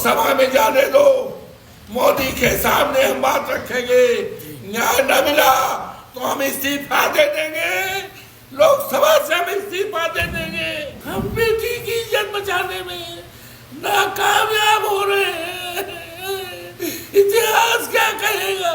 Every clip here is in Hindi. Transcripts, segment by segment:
लोकसभा में जाने दो, मोदी के सामने हम बात रखेंगे। न्याय न मिला तो हम इस्तीफा दे देंगे, लोकसभा से हम इस्तीफा दे देंगे। हम बेटी की इज्जत बचाने में नाकामयाब हो रहे हैं। इतिहास क्या कहेगा?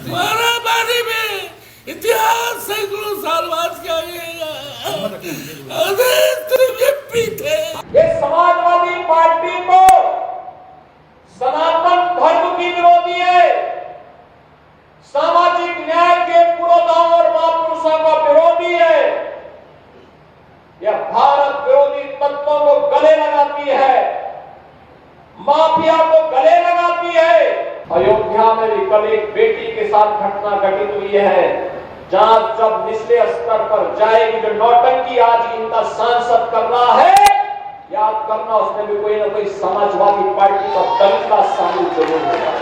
मारामारी में इतिहास सैकड़ों साल बाद क्या कहेगा? ये समाजवादी पार्टी को सनातन धर्म की विरोधी है, सामाजिक न्याय के पुरोधाओं और महापुरुषों का विरोधी है। यह भारत विरोधी तत्वों को गले लगाती है, माफिया को गले लगाती है। अयोध्या में भी कल एक बेटी के साथ घटना घटित हुई है। जांच जब निचले स्तर पर जाएगी, जो नौटंकी आज इनका सांसद कर रहा है, याद करना उसमें भी कोई ना कोई समाजवादी पार्टी का दंगा शामिल जरूर होगा।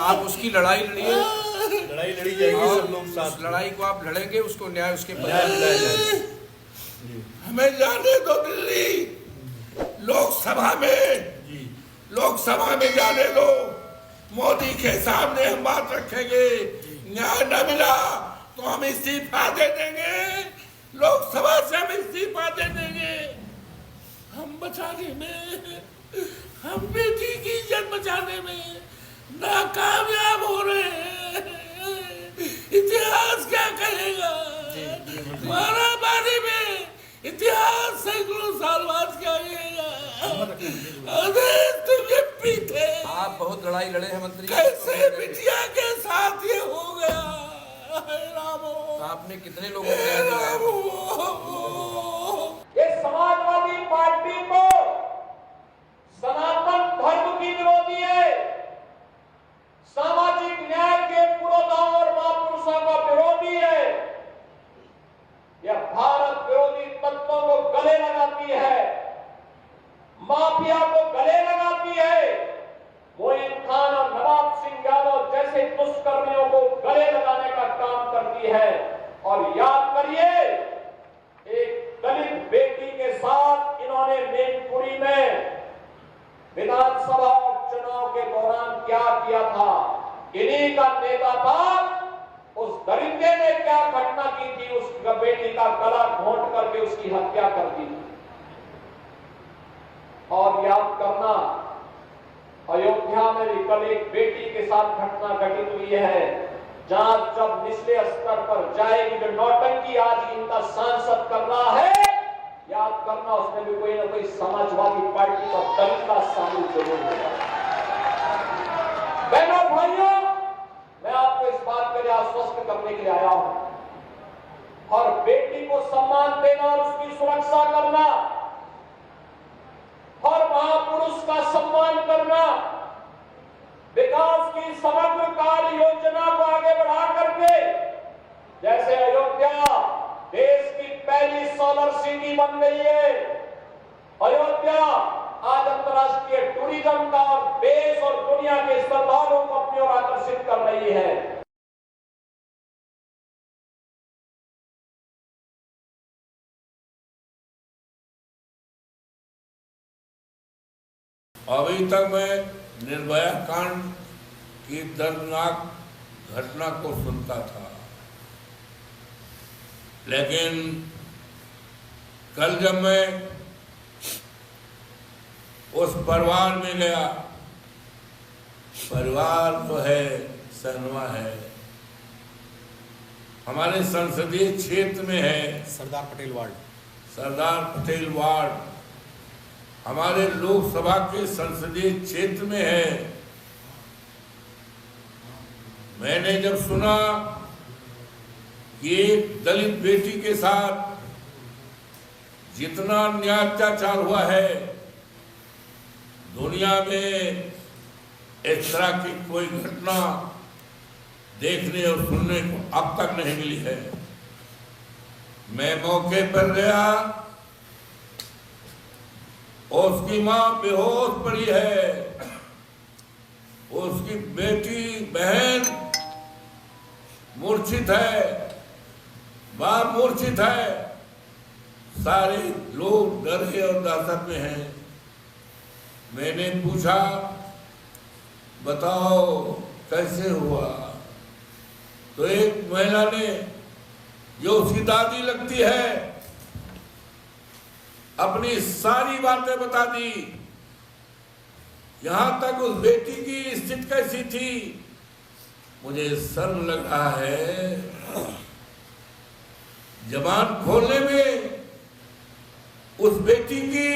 आप उसकी लड़ाई लड़िए, लड़ाई लड़ी जाएगी, सब लोग साथ। लड़ाई को आप लड़ेंगे, उसको न्याय उसके न्याय दिलाया जाएगा। हमें जाने दो दिल्ली, लोकसभा में जाने दो, मोदी के सामने हम बात रखेंगे। न्याय न मिला तो हम इस्तीफा दे देंगे, लोकसभा से हम इस्तीफा दे देंगे। हम बचाने में, हम बेटी की इज्जत बचाने में नाकामयाब हो रहे हैं। इतिहास क्या कहेगा? मारामारी में इतिहास सैकड़ों साल बाद क्या कहेगा? आप बहुत लड़ाई लड़े हैं मंत्री, कैसे बिटिया के साथ ये हो गया? आपने कितने लोगों को न्याय दिलाया? ये समाजवादी पार्टी को सनातन धर्म की विरोधी है, सामाजिक न्याय के पुरोधाओं और महापुरुषों का विरोधी है। यह भारत विरोधी तत्वों को गले लगाती है, माफिया को गले लगाती है। मोइन खान और नवाब सिंह यादव जैसे दुष्कर्मियों को गले लगाने का काम करती है। और याद करिए, एक दलित बेटी के साथ इन्होंने मैनपुरी में विधानसभा चुनाव के दौरान क्या किया था। इन्हीं का नेता था। उस दरिंदे ने क्या घटना की थी, उस बेटी का गला घोंट करके उसकी हत्या कर दी। और याद करना, अयोध्या में भी कल एक बेटी के साथ घटना घटित हुई है। जांच जब निचले स्तर पर जाएगी, जो नौटंकी आज इनका सांसद कर रहा है, याद करना उसमें भी कोई ना कोई समाजवादी पार्टी का दंगा शामिल जरूर होगा। बहनों भाइयों, मैं आपको इस बात के लिए आश्वस्त करने के लिए आया हूं। और बेटी को सम्मान देना और उसकी सुरक्षा करना, हर महापुरुष का सम्मान करना, विकास की समग्र कार्य योजना को आगे बढ़ा करके, जैसे अयोध्या देश की पहली सोलर सिटी बन गई है। अयोध्या आज अंतर्राष्ट्रीय टूरिज्म का और देश और दुनिया के श्रद्धालुओं को अपनी ओर आकर्षित कर रही है। अभी तक मैं निर्भया कांड की दर्दनाक घटना को सुनता था, लेकिन कल जब मैं उस परिवार में गया, परिवार तो है, सनवा है, हमारे संसदीय क्षेत्र में है, सरदार पटेल वार्ड। सरदार पटेल वार्ड। हमारे लोकसभा के संसदीय क्षेत्र में है। मैंने जब सुना कि एक दलित बेटी के साथ जितना न्याय अत्याचार हुआ है, दुनिया में इस तरह की कोई घटना देखने और सुनने को अब तक नहीं मिली है। मैं मौके पर गया, उसकी मां बेहोश पड़ी है, उसकी बेटी बहन मूर्छित है, बाप मूर्छित है, सारे लोग डरे और दहशत में हैं। मैंने पूछा, बताओ कैसे हुआ? तो एक महिला ने, जो उसकी दादी लगती है, अपनी सारी बातें बता दी। यहां तक उस बेटी की स्थिति कैसी थी, मुझे शर्म लग रहा है। जबान खोलने में उस बेटी की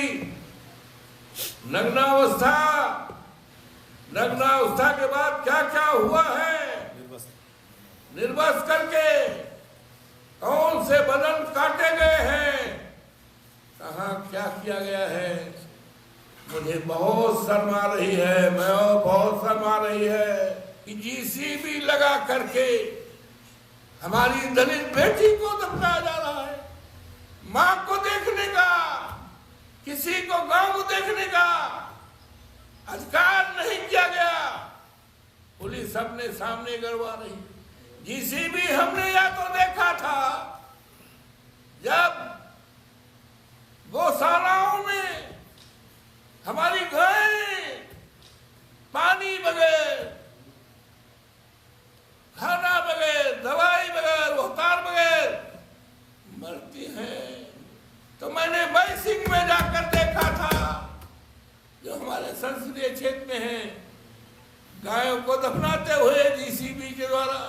नग्नावस्था के बाद क्या क्या हुआ है, निर्वस्त्र करके कौन से बदन काटे गए हैं, कहाँ क्या किया गया है, मुझे बहुत शर्म आ रही है। मैं बहुत शर्म आ रही है कि जीसीबी लगा करके हमारी दलित बेटी को दफनाया जा रहा है। मां को देखने का, किसी को गांव को देखने का अधिकार नहीं किया गया। पुलिस अपने सामने गड़वा रही। जीसीबी हमने या तो देखा था जब गौशालाओं में हमारी गायें पानी बगैर, खाना बगैर, दवाई बगैर, उपचार बगैर मरती हैं, तो मैंने बैसिंग में जाकर देखा था, जो हमारे संसदीय क्षेत्र में है, गायों को दफनाते हुए जीसीबी के द्वारा।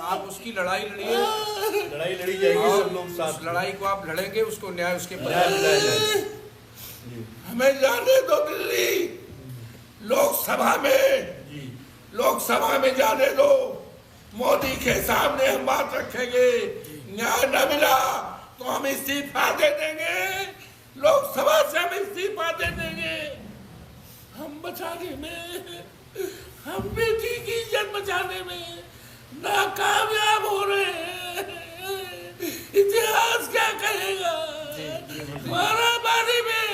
आप उसकी लड़ाई लड़िए, लड़ाई लड़ी जाएगी, सब लोग साथ। उस लड़ाई को आप लड़ेंगे, उसको न्याय उसके बदले दिलाया जाएगा। हमें जाने दो दिल्ली, लोकसभा में जाने दो। मोदी के सामने हम बात रखेंगे, न्याय न मिला तो हम इस्तीफा दे देंगे, लोकसभा से हम इस्तीफा दे देंगे। हम बचाने में, हम बेटी की इज्जत बचाने में नाकामयाब हो रहे हैं। इतिहास क्या कहेगा? मारामारी में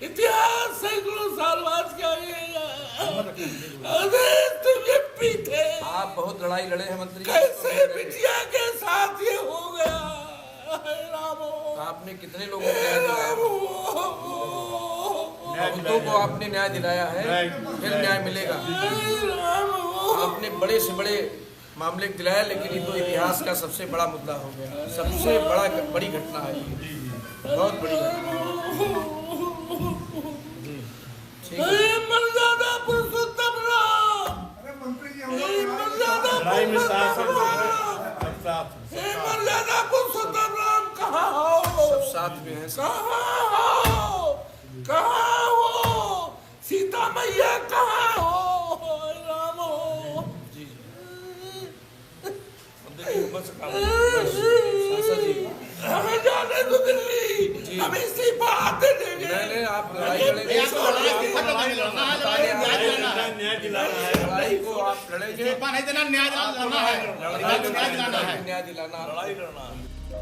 इतिहास सैकड़ों साल बाद क्या कहेगा? अरे तुम ये पीते, आप बहुत लड़ाई लड़े हैं मंत्री। कैसे बिटिया के साथ ये हो गया? रामो, आपने कितने लोगों को न्याय दिलाया? बहुतों को आपने न्याय दिलाया है, फिर न्याय मिलेगा। आपने बड़े से बड़े मामले दिलाया, लेकिन ये तो इतिहास का सबसे बड़ा मुद्दा हो गया, सबसे बड़ी घटना है ये, बहुत बड़ी घटना। ठीक है। मर्यादा पुरुषोत्तम राम, लड़ाई में साथ मर्यादा पुरुषोत्तम राम कहाँ हो? सब साथ में हैं। कहाँ हो? सीता मैया कहाँ हो? राम हो। सांसद जी, हमें जाने दो दिल्ली, हम इस्तीफा दे देंगे। नहीं, आप लड़ाई लड़ेंगे, न्याय दिलाना है। लड़ाई को आप लड़ेंगे, नहीं देना, न्याय दिलाना है। न्याय दिलाना।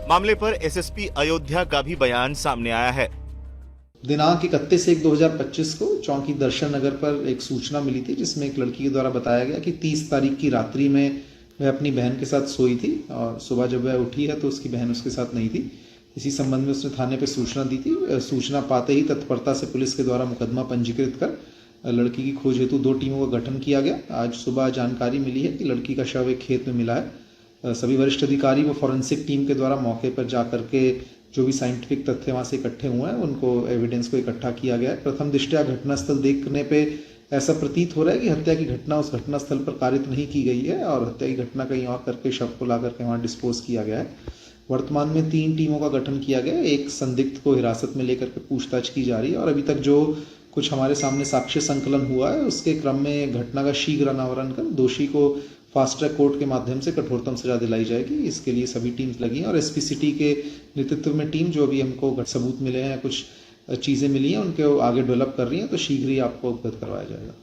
मामले पर एसएसपी अयोध्या का भी बयान सामने आया है। दिनांक 31/1/2025 को चौकी दर्शन नगर पर एक सूचना मिली थी जिसमें एक लड़की के द्वारा बताया गया कि 30 तारीख की रात्रि में वह अपनी बहन के साथ सोई थी और सुबह जब वह उठी है तो उसकी बहन उसके साथ नहीं थी। इसी संबंध में उसने थाने पे सूचना दी थी। सूचना पाते ही तत्परता से पुलिस के द्वारा मुकदमा पंजीकृत कर लड़की की खोज हेतु 2 टीमों का गठन किया गया। आज सुबह जानकारी मिली है कि लड़की का शव एक खेत में मिला है। सभी वरिष्ठ अधिकारी व फॉरेंसिक टीम के द्वारा मौके पर जाकर के जो भी साइंटिफिक तथ्य वहां से इकट्ठे हुए हैं उनको एविडेंस को इकट्ठा किया गया है। प्रथम दृष्टया घटनास्थल देखने पे ऐसा प्रतीत हो रहा है कि हत्या की घटना उस घटनास्थल पर कारित नहीं की गई है और हत्या की घटना कहीं और करके शव को ला करके वहां डिस्पोज किया गया है। वर्तमान में 3 टीमों का गठन किया गया है। एक संदिग्ध को हिरासत में लेकर के पूछताछ की जा रही है और अभी तक जो कुछ हमारे सामने साक्ष्य संकलन हुआ है उसके क्रम में घटना का शीघ्र अनावरण कर दोषी को फास्ट ट्रैक कोर्ट के माध्यम से कठोरतम सजा दिलाई जाएगी। इसके लिए सभी टीम्स लगी हैं और एसपी सिटी के नेतृत्व में टीम जो अभी हमको सबूत मिले हैं, कुछ चीज़ें मिली हैं, उनको आगे डेवलप कर रही हैं, तो शीघ्र ही आपको अवगत करवाया जाएगा।